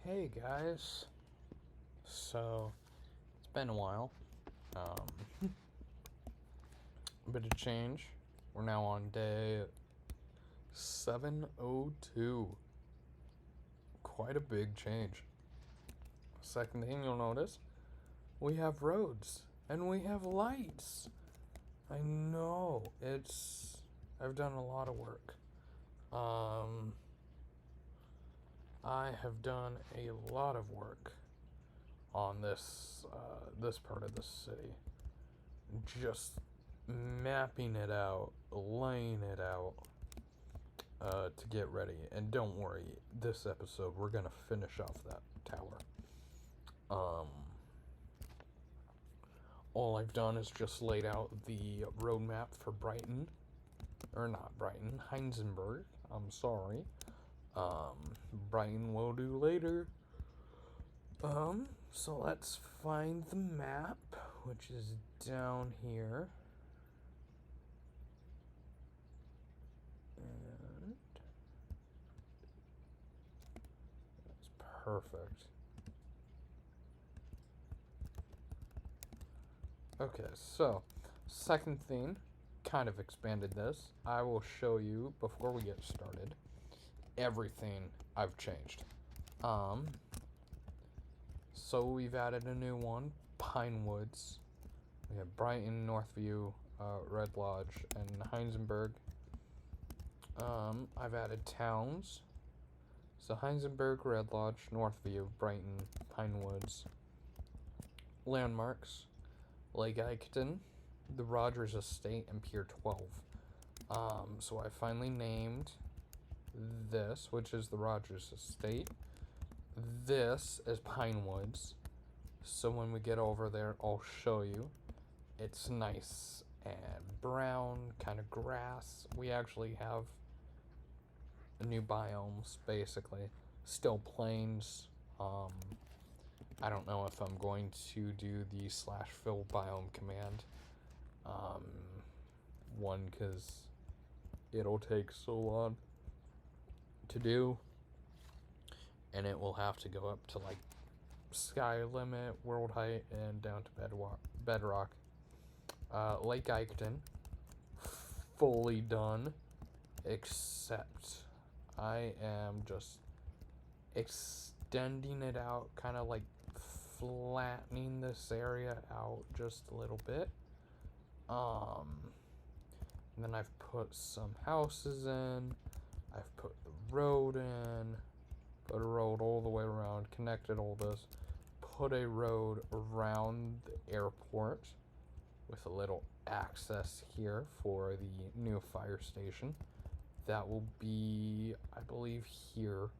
Hey guys, so it's been a while. Um, a bit of change. We're now on day 702. Quite a big change. Second thing you'll notice, we have roads and we have lights. I know, I've done a lot of work. I have done a lot of work on this part of the city. Just mapping it out, laying it out to get ready. And don't worry, this episode we're gonna finish off that tower. All I've done is just laid out the roadmap for Brighton, or not Brighton, Heinsberg. I'm sorry. Brighton will do later. So let's find the map, which is down here. And that's perfect. Okay, so second thing, kind of expanded this. I will show you before we get started everything I've changed. So we've added a new one, Pine Woods. We have Brighton, Northview, Red Lodge, and Heinsberg. I've added towns. So Heinsberg, Red Lodge, Northview, Brighton, Pine Woods. Landmarks, Lake Iketon, the Rogers Estate, and Pier 12. So I finally named this, which is the Rogers Estate. This is Pine Woods. So when we get over there, I'll show you. It's nice and brown, kind of grass. We actually have new biomes, basically. Still plains. I don't know if I'm going to do the /fill biome command. One, because it'll take so long to do. And it will have to go up to like sky limit, world height, and down to bedrock. Lake Iketon, fully done, except I am just extending it out, kind of like flattening this area out just a little bit. And then I've put some houses in, I've put the road in, put a road all the way around, connected all this, put a road around the airport with a little access here for the new fire station. That will be, I believe, here.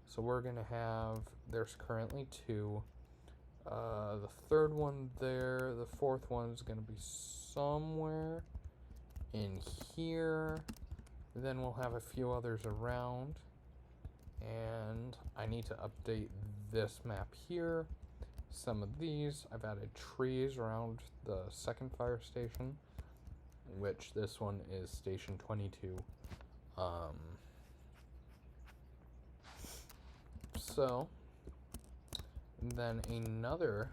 So we're going to have, there's currently two. The third one there, the fourth one's going to be somewhere in here. Then we'll have a few others around. And I need to update this map here. Some of these, I've added trees around the second fire station, which this one is station 22. So then another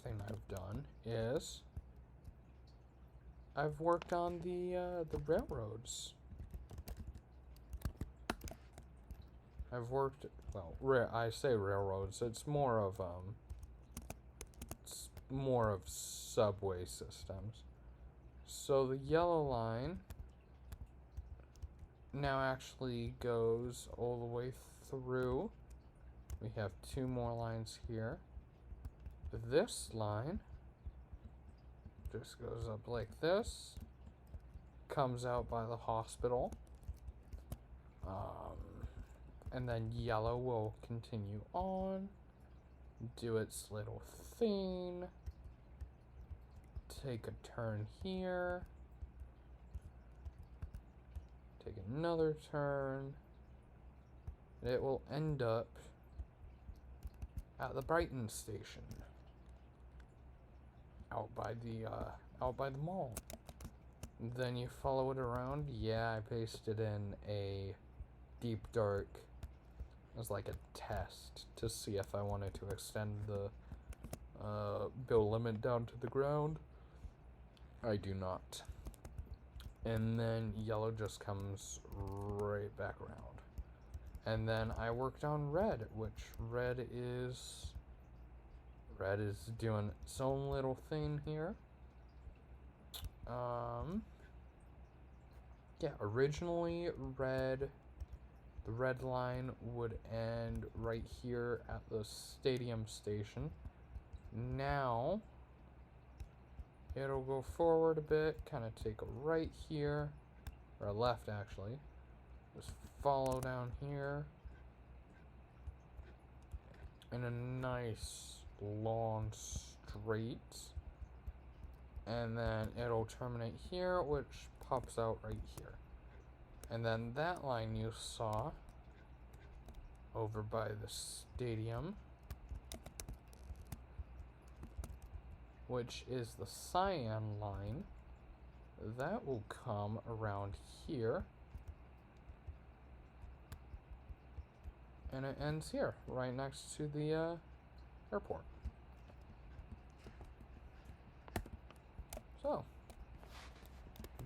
thing I've done is I've worked on the railroads. I've worked, well, I say railroads, it's more of subway systems. So the yellow line now actually goes all the way through. We have two more lines here. This line just goes up like this, comes out by the hospital. And then yellow will continue on, do its little thing, take a turn here, take another turn, and it will end up at the Brighton station, out by the mall. Then you follow it around. Yeah, I pasted in a deep dark as like a test to see if I wanted to extend the build limit down to the ground. I do not. And then yellow just comes right back around. And then I worked on red, which red is doing its own little thing here. Yeah, originally the red line would end right here at the stadium station. Now it'll go forward a bit, kind of take a right here, or a left actually. Just follow down here. And a nice long straight. And then it'll terminate here, which pops out right here. And then that line you saw over by the stadium, which is the cyan line, that will come around here. And it ends here, right next to the airport. So,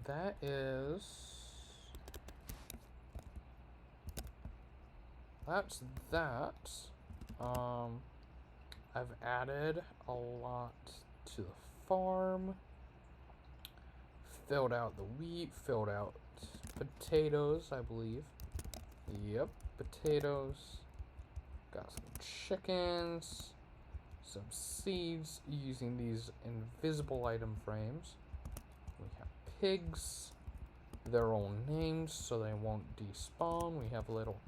that's that. I've added a lot to the farm. Filled out the wheat, filled out potatoes, I believe. Yep, potatoes. Got some chickens, some seeds using these invisible item frames. We have pigs. They're all named so they won't despawn. We have a little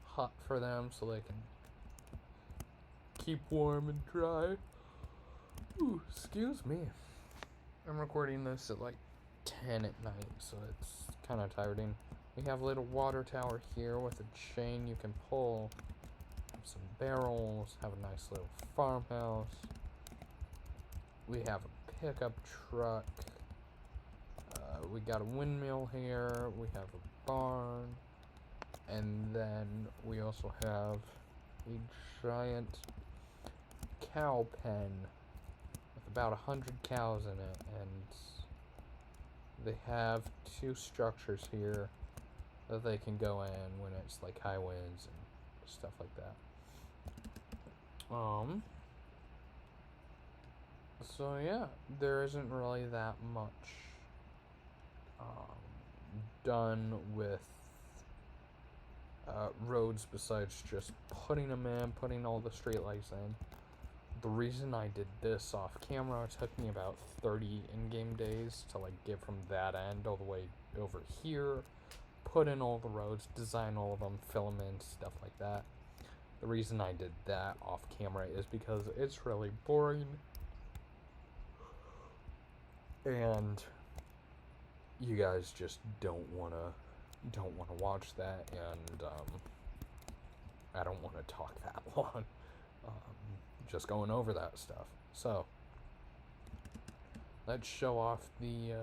hut for them so they can keep warm and dry. Ooh, excuse me. I'm recording this at like 10 at night, so it's kind of tiring. We have a little water tower here with a chain you can pull. Some barrels, have a nice little farmhouse. We have a pickup truck. We got a windmill here. We have a barn. And then we also have a giant cow pen with about 100 cows in it. And they have 2 structures here that they can go in when it's like high winds and stuff like that. So yeah, there isn't really that much done with roads besides just putting them in, putting all the streetlights in. The reason I did this off camera, it took me about 30 in-game days to like get from that end all the way over here, put in all the roads, design all of them, fill them in, stuff like that. The reason I did that off camera is because it's really boring. And you guys just don't wanna watch that, and I don't wanna talk that long. Just going over that stuff. So let's show off the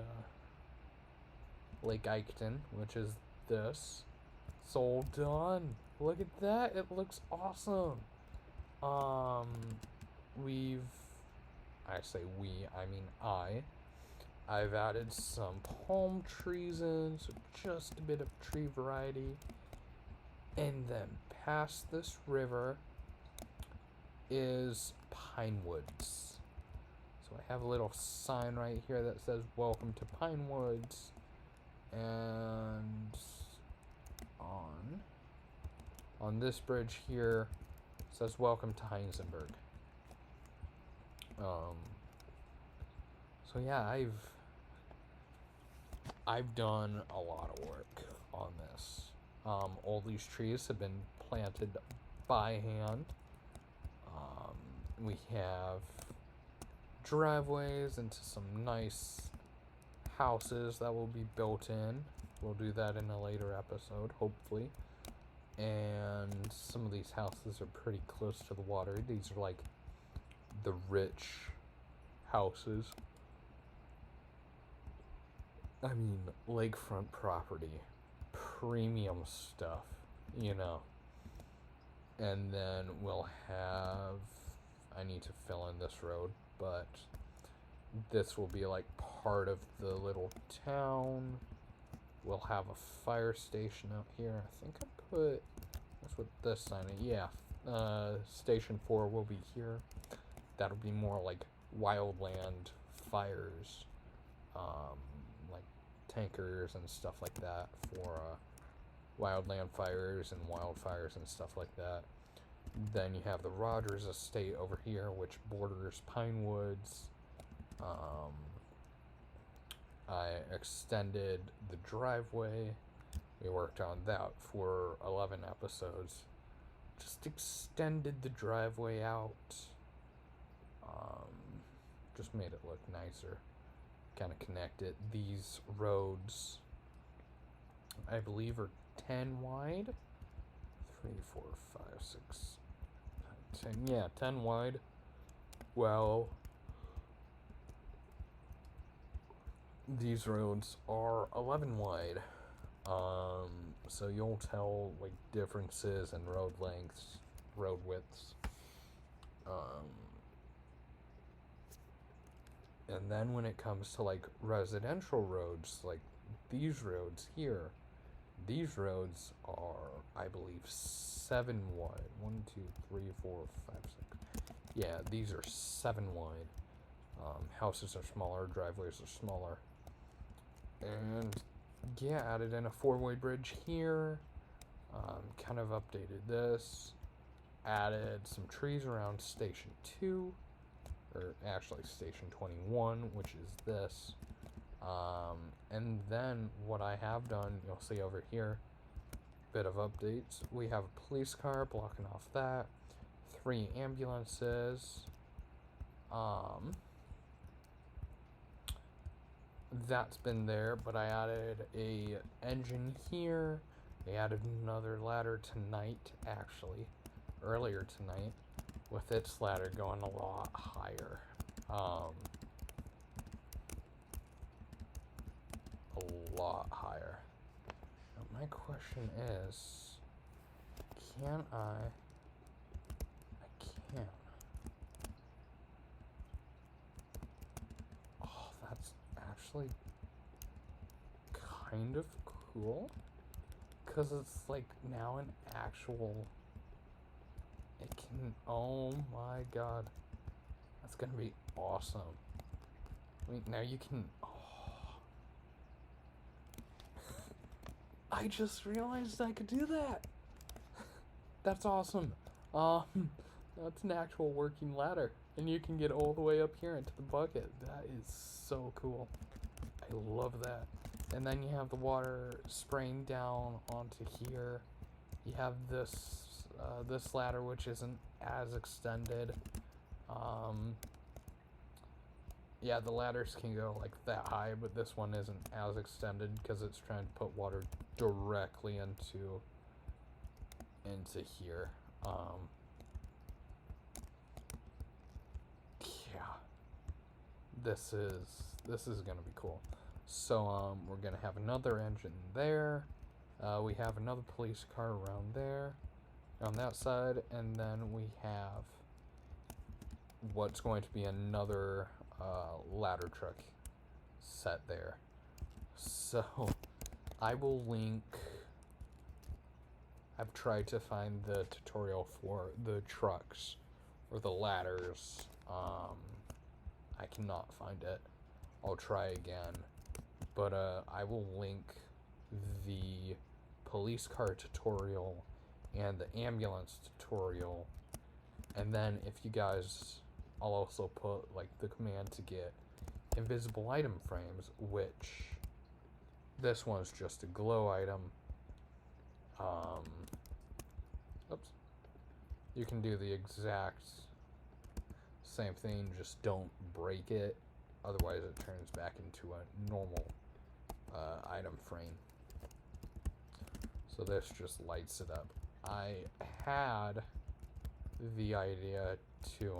Lake Eichton, which is this. It's all done. Look at that. It looks awesome. I've added some palm trees in, so just a bit of tree variety. And then past this river is pine woods. So I have a little sign right here that says welcome to Pine Woods. And on this bridge here it says welcome to Heisenberg. So yeah, I've done a lot of work on this. All these trees have been planted by hand. We have driveways into some nice houses that will be built in. We'll do that in a later episode, hopefully. And some of these houses are pretty close to the water. These are like the rich houses. I mean, lakefront property, premium stuff, you know. And then we'll have, I need to fill in this road, but this will be like part of the little town. We'll have a fire station out here. I think I put, that's what this sign is. Yeah, Station 4 will be here. That'll be more like wildland fires, like tankers and stuff like that for wildland fires and wildfires and stuff like that. Then you have the Rogers Estate over here, which borders Pine Woods. I extended the driveway. We worked on that for 11 episodes. Just extended the driveway out. Just made it look nicer. Kind of connected. These roads, I believe, are 10 wide. 3, 4, 5, 6, 10. Yeah, 10 wide. Well, these roads are 11 wide. So you'll tell like differences in road lengths, road widths. And then when it comes to like residential roads, like these roads here, these roads are, I believe, 7 wide. 1, 2, 3, 4, 5, 6. Yeah, these are 7 wide. Houses are smaller, driveways are smaller. And yeah, added in a 4-way bridge here. Kind of updated this. Added some trees around Station 2. Or actually Station 21, which is this. And then what I have done, you'll see over here, bit of updates. We have a police car blocking off that. 3 ambulances. That's been there, but I added a engine here. I added another ladder tonight, actually, earlier tonight, with its ladder going a lot higher. A lot higher. Now my question is, can I can. Oh, that's actually kind of cool. Because it's like now an actual, it can, oh my god. That's gonna be awesome. Wait, now you can, oh. I just realized I could do that. That's awesome. That's an actual working ladder. And you can get all the way up here into the bucket. That is so cool. I love that. And then you have the water spraying down onto here. You have this this ladder, which isn't as extended. Yeah, the ladders can go like that high, but this one isn't as extended because it's trying to put water directly into here. Yeah, this is gonna be cool. So we're gonna have another engine there. We have another police car around there, on that side, and then we have what's going to be another ladder truck set there. So I will link. I've tried to find the tutorial for the trucks or the ladders. I cannot find it. I'll try again. But I will link the police car tutorial and the ambulance tutorial. And then if you guys, I'll also put like the command to get invisible item frames, which this one's just a glow item. Oops. You can do the exact same thing, just don't break it. Otherwise it turns back into a normal item frame. So this just lights it up. I had the idea to,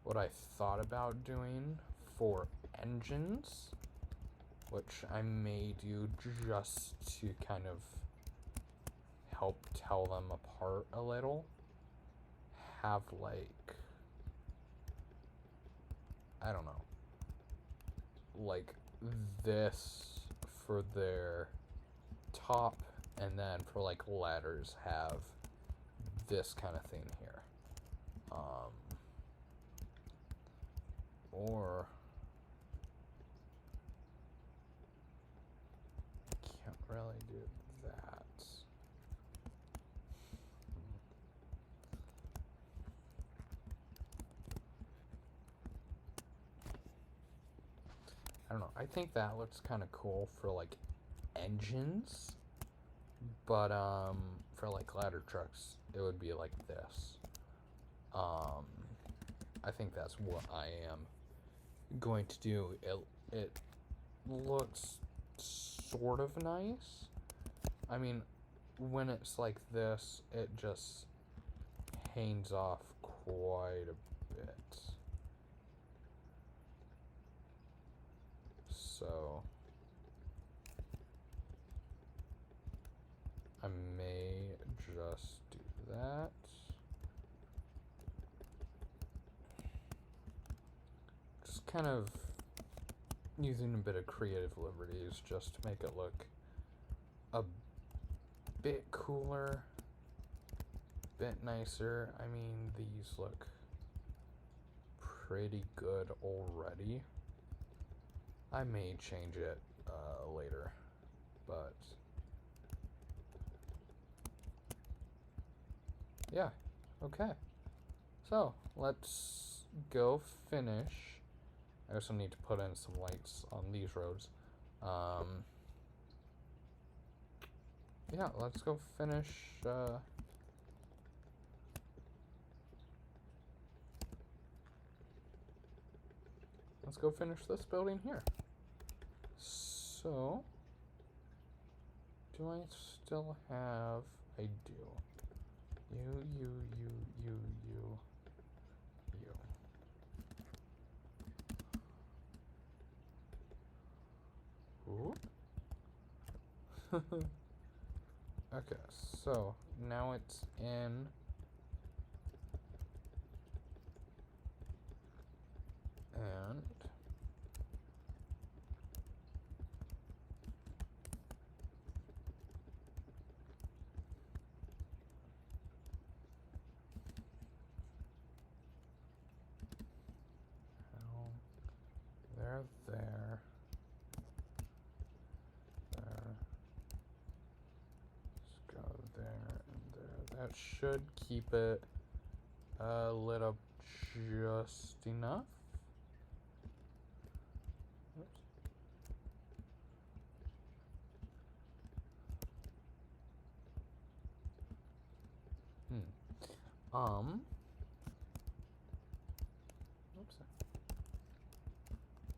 what I thought about doing for engines, which I may do just to kind of help tell them apart a little, have like, I don't know, like this for their top, and then for like ladders have this kind of thing here. Or can't really do that. I don't know. I think that looks kind of cool for like engines, but for like ladder trucks, it would be like this. I think that's what I am going to do. It looks sort of nice. I mean, when it's like this, it just hangs off quite a bit. So I may just do that. Just kind of using a bit of creative liberties just to make it look a bit cooler, bit nicer. I mean, these look pretty good already. I may change it later, but yeah, okay. So let's go finish. I also need to put in some lights on these roads. Yeah, let's go finish. Let's go finish this building here. So, do I still have? I do. You. Ooh. Okay, so now it's in. And they're there. There. Let's go there and there. That should keep it lit up just enough. Oops. Oops.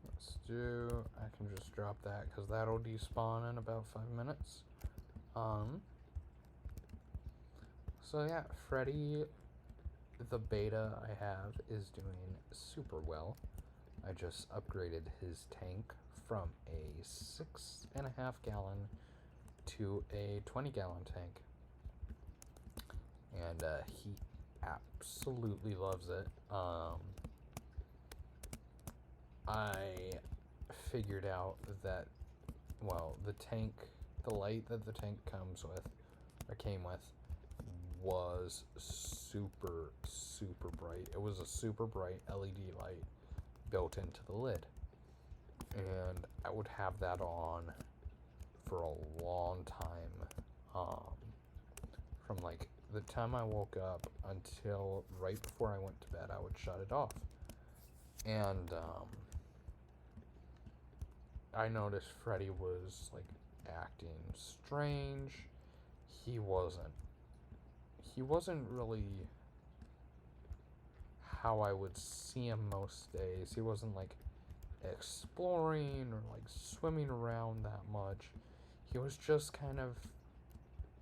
Let's do. I can just drop that because that'll despawn in about 5 minutes. So yeah, Freddy, the beta I have, is doing super well. I just upgraded his tank from a 6.5 gallon to a 20-gallon tank, and he absolutely loves it. I figured out that, well, the light that the tank comes with, or came with, was super bright. It was a super bright LED light built into the lid, and I would have that on for a long time, from like the time I woke up until right before I went to bed. I would shut it off, and I noticed Freddy was like acting strange. He wasn't really how I would see him most days. He wasn't like exploring or like swimming around that much. He was just kind of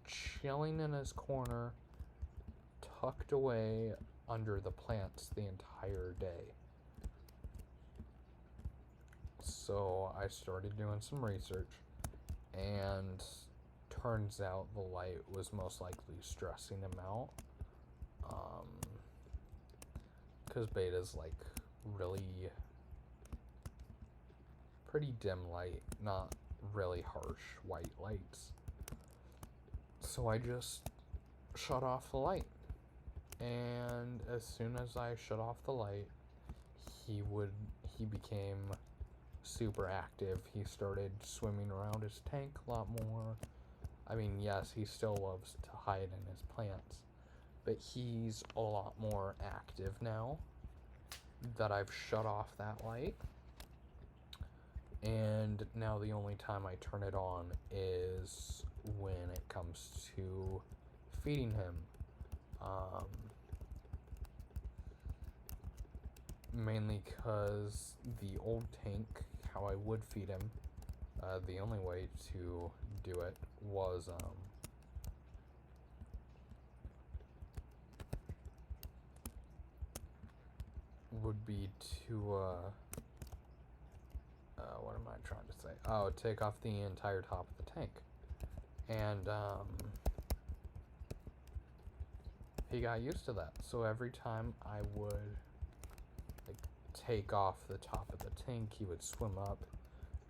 chilling in his corner, tucked away under the plants the entire day. So I started doing some research, and turns out the light was most likely stressing him out. Because beta's like really pretty dim light, not really harsh white lights. So I just shut off the light. And as soon as I shut off the light, he became super active. He started swimming around his tank a lot more. I mean, yes, he still loves to hide in his plants, but he's a lot more active now that I've shut off that light. And now the only time I turn it on is when it comes to feeding him. Mainly because the old tank, how I would feed him, the only way to do it was would be to what am I trying to say? Oh, take off the entire top of the tank. And he got used to that. So every time I would like take off the top of the tank, he would swim up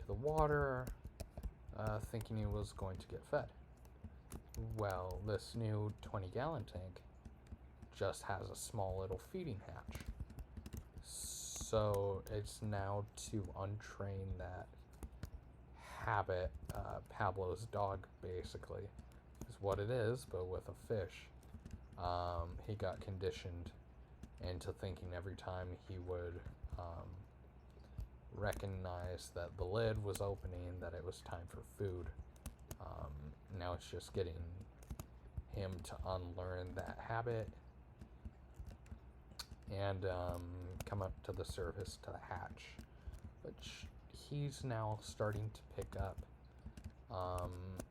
to the water, thinking he was going to get fed. Well, this new 20-gallon tank just has a small little feeding hatch. So it's now to untrain that habit. Pablo's dog, basically, is what it is, but with a fish. He got conditioned into thinking every time he would recognize that the lid was opening, that it was time for food. Now it's just getting him to unlearn that habit and come up to the surface, to the hatch, which he's now starting to pick up,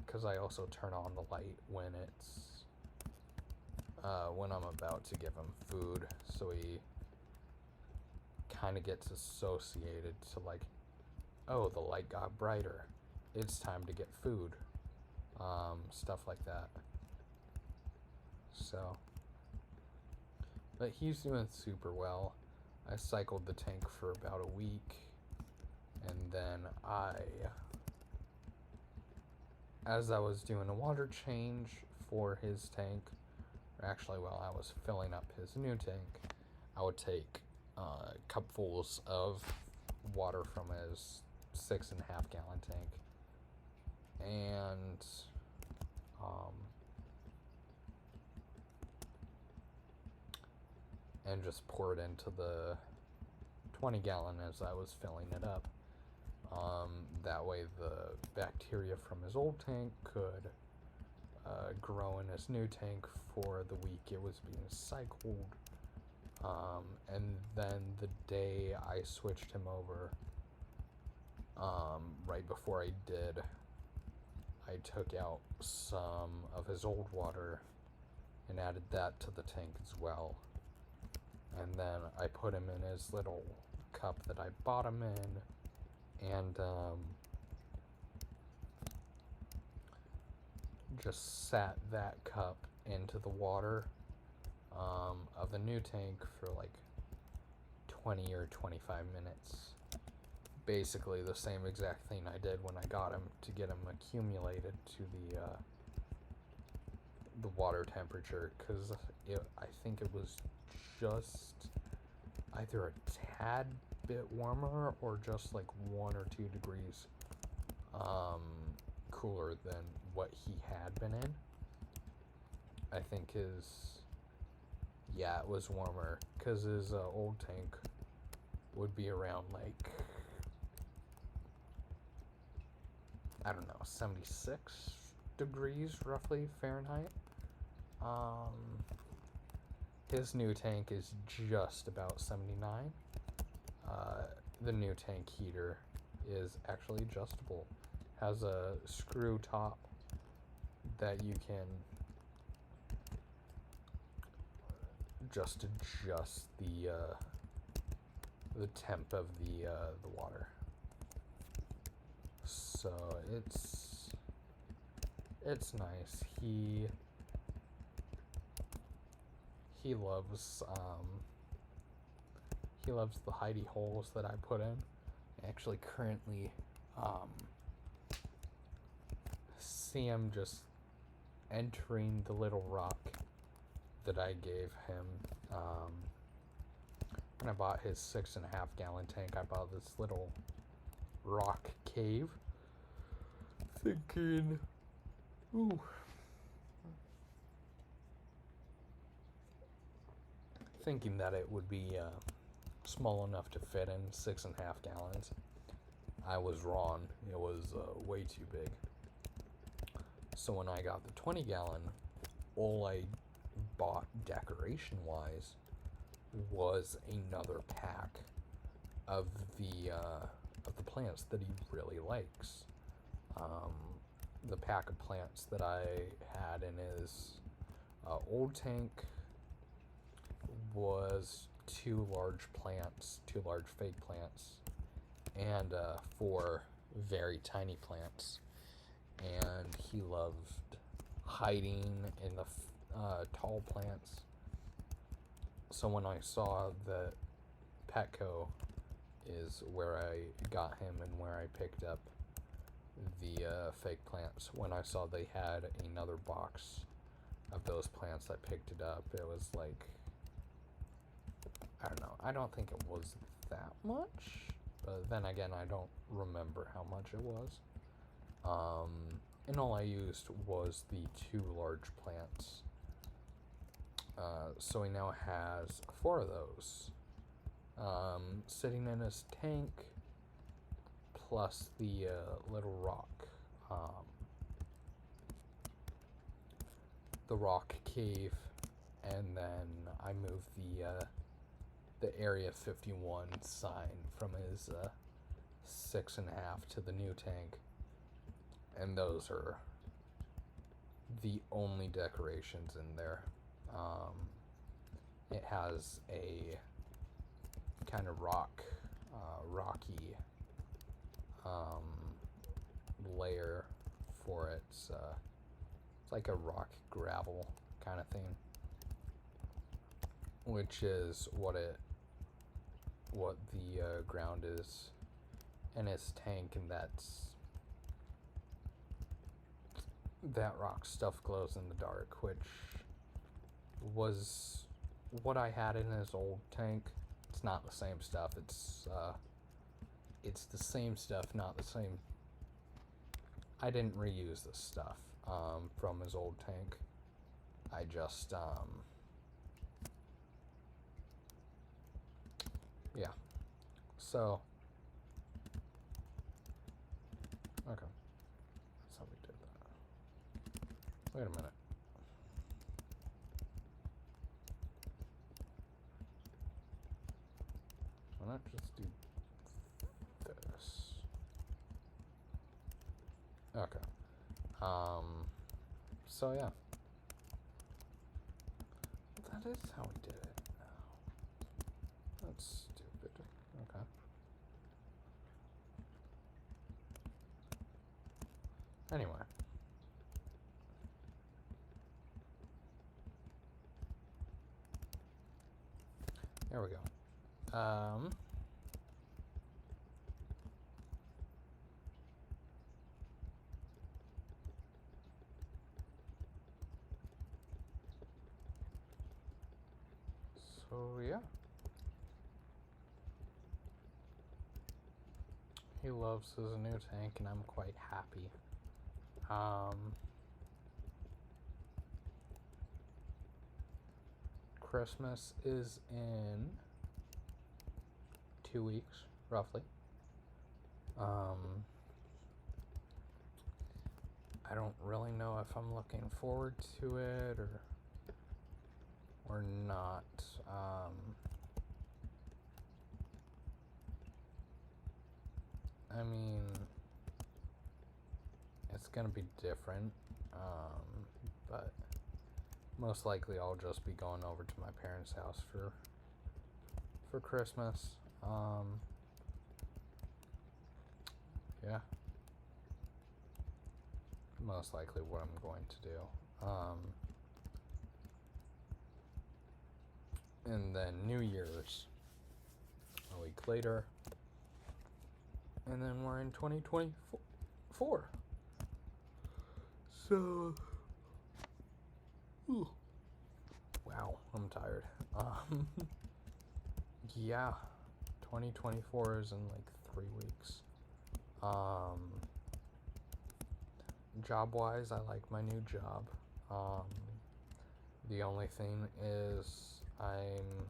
because I also turn on the light when it's when I'm about to give him food, so he kind of gets associated to like, oh, the light got brighter, it's time to get food, stuff like that. So, but he's doing super well. I cycled the tank for about a week, and then as I was doing a water change for his tank, or actually while I was filling up his new tank, I would take cupfuls of water from his 6.5 gallon tank and just pour it into the 20 gallon as I was filling it up. That way the bacteria from his old tank could grow in his new tank for the week it was being cycled. And then the day I switched him over, right before I did, I took out some of his old water and added that to the tank as well. And then I put him in his little cup that I bought him in, and just sat that cup into the water of the new tank for like 20 or 25 minutes. Basically the same exact thing I did when I got him, to get him accumulated to the water temperature, because I think it was just either a tad bit warmer or just like 1 or 2 degrees cooler than what he had been in. I think it was warmer, because his old tank would be around like, I don't know, 76 degrees roughly Fahrenheit. His new tank is just about 79. The new tank heater is actually adjustable. Has a screw top that you can just adjust the temp of the water. So it's it's nice. He loves he loves the hidey holes that I put in. I actually currently see him just entering the little rock that I gave him. When I bought his 6.5 gallon tank, I bought this little rock cave, thinking, ooh, thinking that it would be small enough to fit in 6.5 gallons. I was wrong. It was way too big. So when I got the 20 gallon, all I bought decoration wise was another pack of the plants that he really likes. The pack of plants that I had in his old tank was 2 large fake plants, and 4 very tiny plants. And he loved hiding in the tall plants. So when I saw that Petco is where I got him and where I picked up the fake plants, when I saw they had another box of those plants, I picked it up. It was like, I don't know, I don't think it was that much, but then again, I don't remember how much it was. And all I used was the 2 large plants. So he now has 4 of those sitting in his tank, plus the little rock, the rock cave, and then I moved the Area 51 sign from his 6.5 to the new tank, and those are the only decorations in there. It has a kind of rocky layer for it. It's like a rock gravel kind of thing, which is what the ground is in his tank, and that rock stuff glows in the dark, which was what I had in his old tank. It's not the same stuff. It's the same stuff, not the same. I didn't reuse this stuff from his old tank. I just yeah. So okay, that's how we did that. Wait a minute. Why not just do this? Okay. So yeah. That is how we did it now. That's stupid. Okay. Anyway. There we go. So yeah. He loves his new tank, and I'm quite happy. Christmas is in 2 weeks, roughly. I don't really know if I'm looking forward to it or not. I mean, it's gonna be different, but most likely I'll just be going over to my parents' house for Christmas. Yeah. most likely what I'm going to do. And then New Year's a week later, and then we're in 2024. So, wow, I'm tired. Yeah, 2024 is in like 3 weeks. Job-wise, I like my new job. The only thing is I'm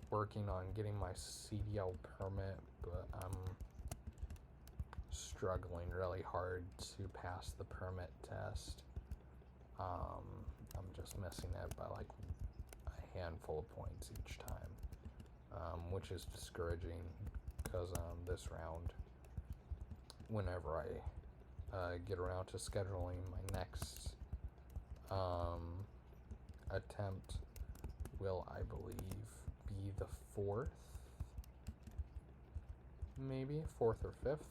working on getting my CDL permit, but I'm struggling really hard to pass the permit test. I'm just missing it by like a handful of points each time, which is discouraging because this round, whenever I get around to scheduling my next attempt, will, I believe, be the 4th, maybe 4th or 5th.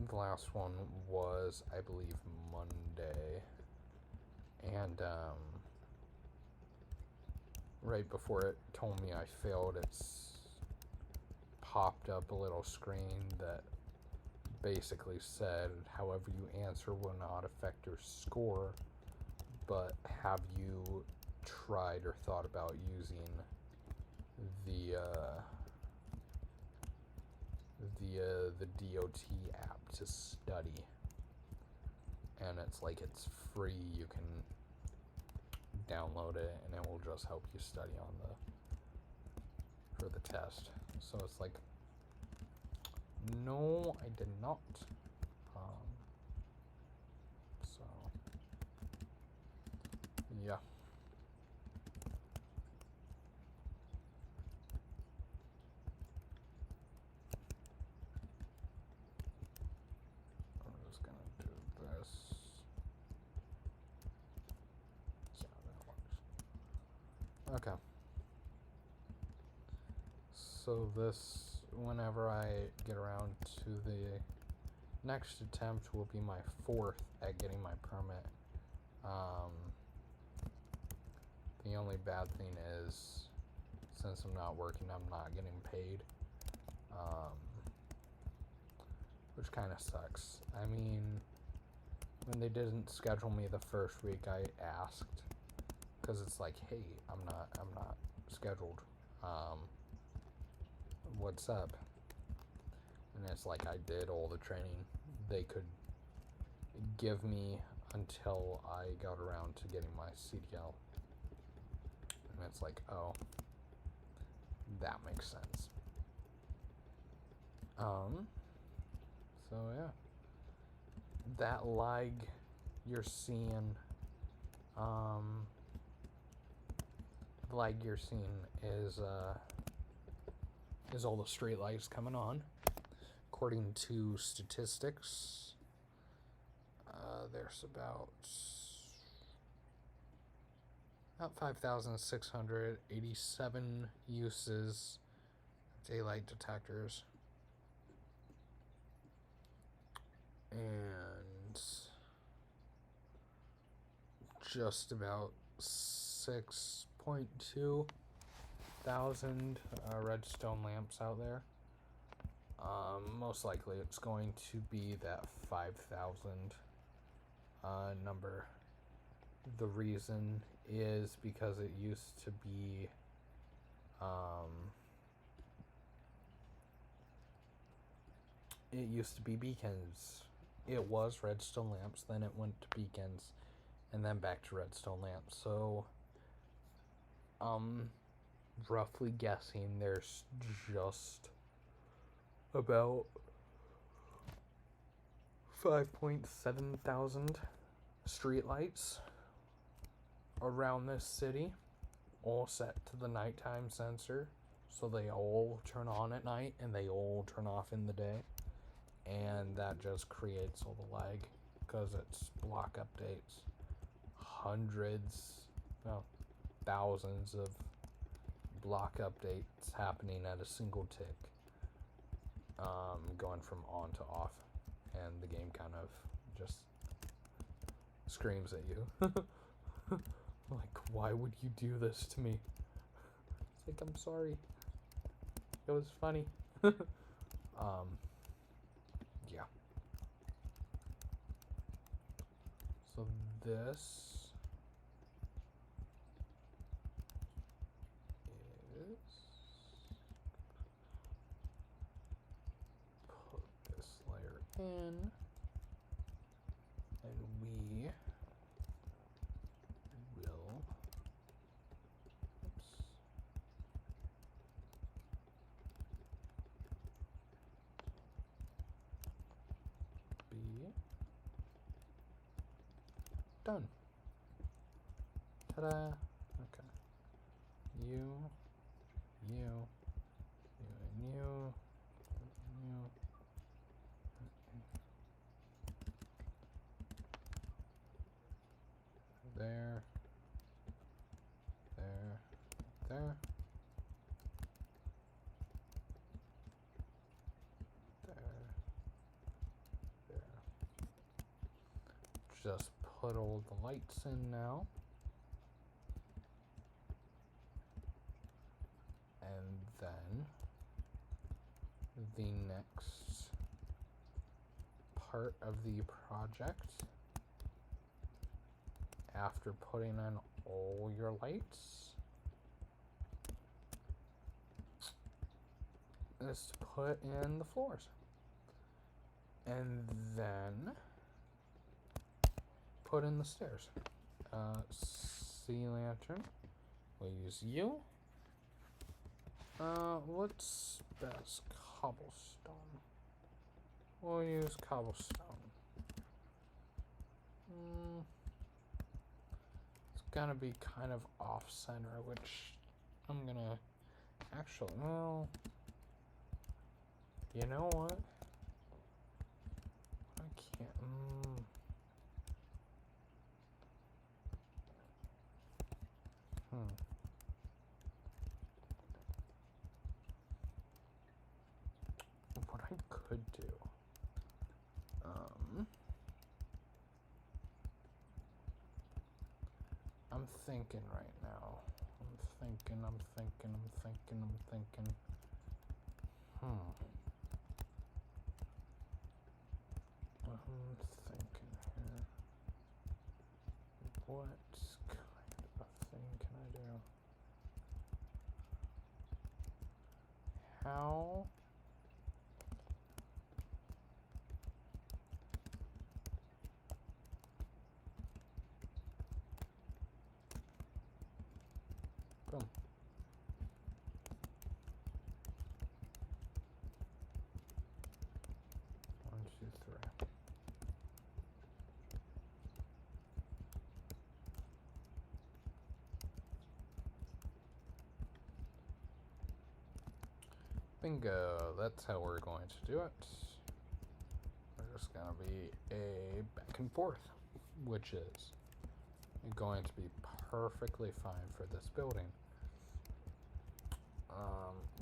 The last one was, I believe, Monday, and right before it told me I failed, it's popped up a little screen that basically said, however you answer will not affect your score, but have you tried or thought about using the DOT app to study? And it's like, it's free, you can download it and it will just help you study on for the test. So it's like, no, I did not. So yeah. I'm just gonna do this. Yeah, that works. Okay. So this, whenever I get around to the next attempt, will be my 4th at getting my permit. The only bad thing is, since I'm not working, I'm not getting paid, which kind of sucks. I mean, when they didn't schedule me the first week, I asked, because it's like, hey, I'm not scheduled. What's up? And it's like, I did all the training they could give me until I got around to getting my CDL. And it's like, oh, that makes sense. So yeah, that lag you're seeing, is all the street lights coming on. According to statistics, there's about 5,687 uses of daylight detectors, and just about 6.2 thousand redstone lamps out there. Most likely it's going to be that 5,000 number. The reason is because it used to be beacons. It was redstone lamps, then it went to beacons, and then back to redstone lamps. So roughly guessing, there's just about 5.7 thousand streetlights around this city, all set to the nighttime sensor, so they all turn on at night and they all turn off in the day, and that just creates all the lag because it's block updates, thousands of block updates happening at a single tick. going from on to off, and the game kind of just screams at you. Like, why would you do this to me? It's like, I'm sorry. It was funny. Yeah. So this is, put this layer in, and we will, oops, be done. Ta-da! Okay. You, and you. There. There. Just put all the lights in now. And then the next part of the project, after putting in all your lights, is to put in the floors. And then put in the stairs. Sea lantern. We'll use you. What's best? Cobblestone. We'll use cobblestone. It's gonna be kind of off center, which I'm gonna actually, well, you know what? I can't. What I could do. I'm thinking right now. I'm thinking. I'm thinking here. What kind of thing can I do? How? Boom. One, two, three. Bingo. That's how we're going to do it. We're just going to be a back and forth, which is going to be perfectly fine for this building.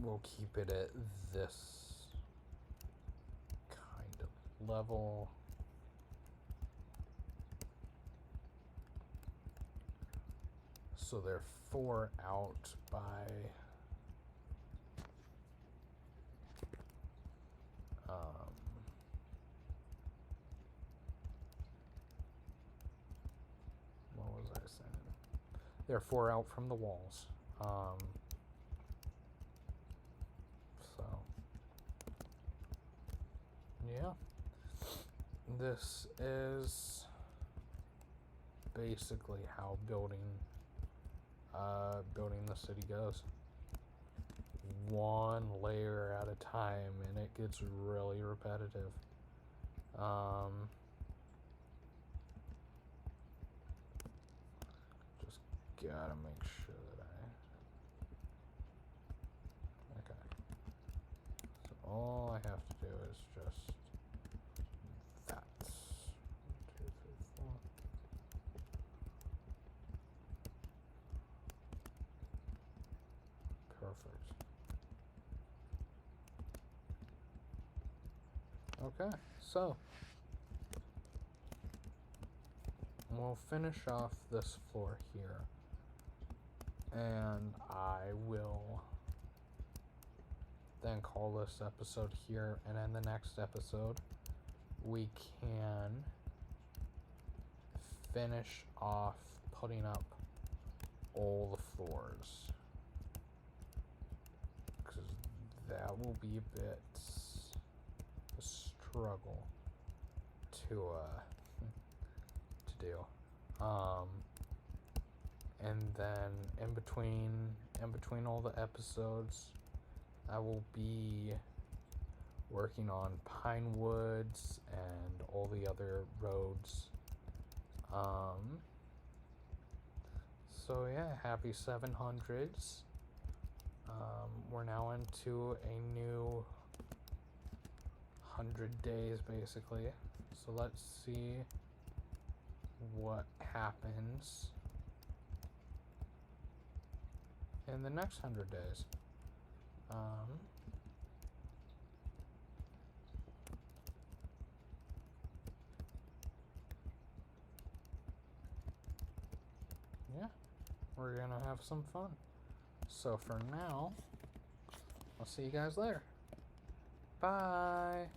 We'll keep it at this kind of level. So they're 4 out by what was I saying? They're 4 out from the walls. So yeah, this is basically how building the city goes. One layer at a time, and it gets really repetitive. Just gotta make sure that okay. So all I have to do is just that. 1, 2, 3, 4. Perfect. Okay, so we'll finish off this floor here, and I will then call this episode here, and in the next episode we can finish off putting up all the floors, because that will be a bit a struggle to do. And then in between all the episodes, I will be working on Pine Woods and all the other roads. So yeah, happy 700s. We're now into a new 100 days, basically. So let's see what happens in the next 100 days. Yeah, we're gonna have some fun. So for now, I'll see you guys later. Bye.